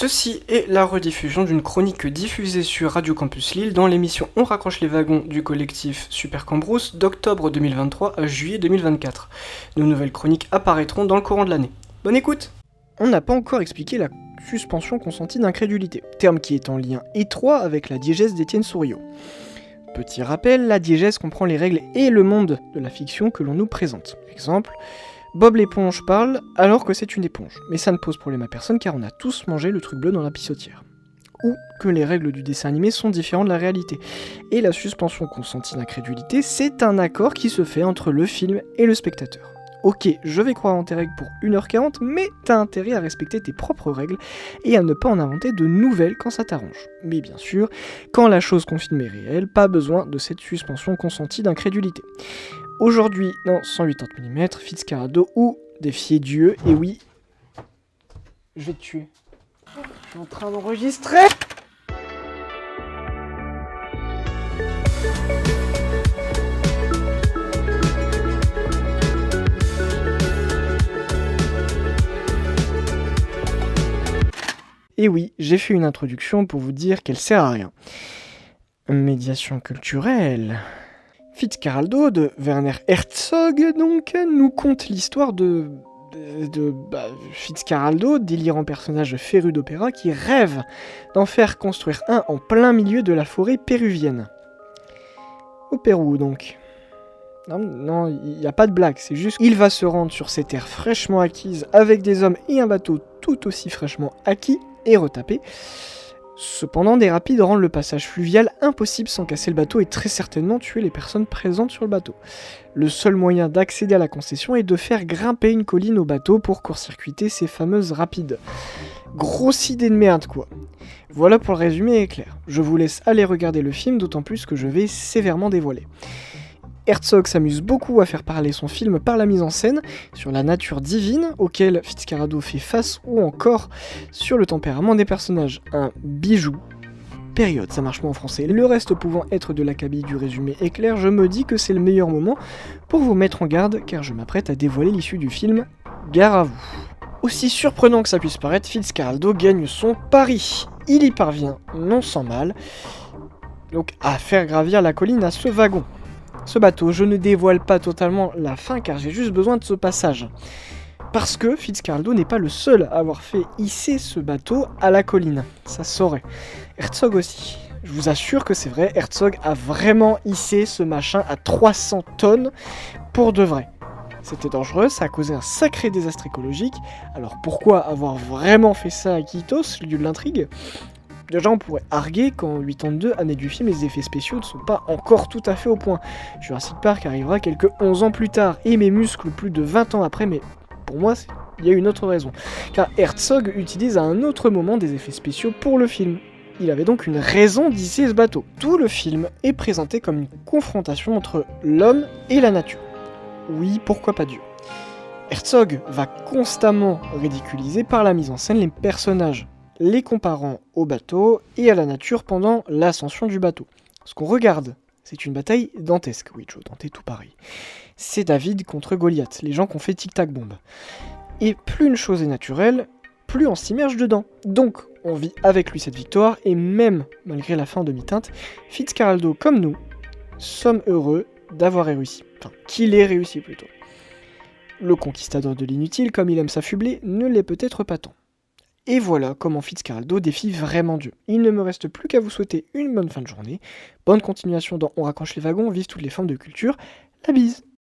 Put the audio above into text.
Ceci est la rediffusion d'une chronique diffusée sur Radio Campus Lille dans l'émission On raccroche les wagons du collectif Super Cambrousse d'octobre 2023 à juillet 2024. De nouvelles chroniques apparaîtront dans le courant de l'année. Bonne écoute! On n'a pas encore expliqué la suspension consentie d'incrédulité, terme qui est en lien étroit avec la diégèse d'Étienne Souriau. Petit rappel, la diégèse comprend les règles et le monde de la fiction que l'on nous présente. Exemple, Bob l'éponge parle alors que c'est une éponge, mais ça ne pose problème à personne car on a tous mangé le truc bleu dans la pissotière. Ou que les règles du dessin animé sont différentes de la réalité. Et la suspension consentie d'incrédulité, c'est un accord qui se fait entre le film et le spectateur. Ok, je vais croire en tes règles pour 1h40, mais t'as intérêt à respecter tes propres règles et à ne pas en inventer de nouvelles quand ça t'arrange. Mais bien sûr, quand la chose confirmée est réelle, pas besoin de cette suspension consentie d'incrédulité. Aujourd'hui, dans 180 mm, Fitzcarraldo ou Défier Dieu, et oui, je vais te tuer. Je suis en train d'enregistrer. Et oui, j'ai fait une introduction pour vous dire qu'elle sert à rien. Médiation culturelle. Fitzcarraldo de Werner Herzog donc nous conte l'histoire de Fitzcarraldo, délirant personnage féru d'opéra qui rêve d'en faire construire un en plein milieu de la forêt péruvienne. Au Pérou donc. Non, il n'y a pas de blague, c'est juste qu'il va se rendre sur ces terres fraîchement acquises avec des hommes et un bateau tout aussi fraîchement acquis et retapé. Cependant, des rapides rendent le passage fluvial impossible sans casser le bateau et très certainement tuer les personnes présentes sur le bateau. Le seul moyen d'accéder à la concession est de faire grimper une colline au bateau pour court-circuiter ces fameuses rapides. Grosse idée de merde quoi. Voilà pour le résumé est clair. Je vous laisse aller regarder le film, d'autant plus que je vais sévèrement dévoiler. Herzog s'amuse beaucoup à faire parler son film par la mise en scène, sur la nature divine auquel Fitzcarraldo fait face ou encore sur le tempérament des personnages. Un bijou. Période, ça marche pas en français. Le reste pouvant être de l'acabit du résumé éclair, je me dis que c'est le meilleur moment pour vous mettre en garde car je m'apprête à dévoiler l'issue du film. Gare à vous. Aussi surprenant que ça puisse paraître, Fitzcarraldo gagne son pari. Il y parvient, non sans mal, donc à faire gravir la colline à ce wagon. Ce bateau, je ne dévoile pas totalement la fin car j'ai juste besoin de ce passage. Parce que Fitzcarraldo n'est pas le seul à avoir fait hisser ce bateau à la colline. Ça saurait. Herzog aussi. Je vous assure que c'est vrai, Herzog a vraiment hissé ce machin à 300 tonnes pour de vrai. C'était dangereux, ça a causé un sacré désastre écologique. Alors pourquoi avoir vraiment fait ça à Iquitos, lieu de l'intrigue ? Déjà, on pourrait arguer qu'en 82, année du film, les effets spéciaux ne sont pas encore tout à fait au point. Jurassic Park arrivera quelques 11 ans plus tard, et mes muscles plus de 20 ans après, mais pour moi, il y a une autre raison. Car Herzog utilise à un autre moment des effets spéciaux pour le film. Il avait donc une raison d'hisser ce bateau. Tout le film est présenté comme une confrontation entre l'homme et la nature. Oui, pourquoi pas Dieu. Herzog va constamment ridiculiser par la mise en scène les personnages, les comparant au bateau et à la nature pendant l'ascension du bateau. Ce qu'on regarde, c'est une bataille dantesque. Oui, Joe Dante, tout pareil. C'est David contre Goliath, les gens qui ont fait tic-tac-bombe. Et plus une chose est naturelle, plus on s'immerge dedans. Donc, on vit avec lui cette victoire, et même malgré la fin en demi-teinte, Fitzcarraldo, comme nous, sommes heureux d'avoir réussi. Enfin, qu'il ait réussi plutôt. Le conquistador de l'inutile, comme il aime s'affubler, ne l'est peut-être pas tant. Et voilà comment Fitzcarraldo défie vraiment Dieu. Il ne me reste plus qu'à vous souhaiter une bonne fin de journée, bonne continuation dans On raccroche les wagons, vive toutes les formes de culture, la bise.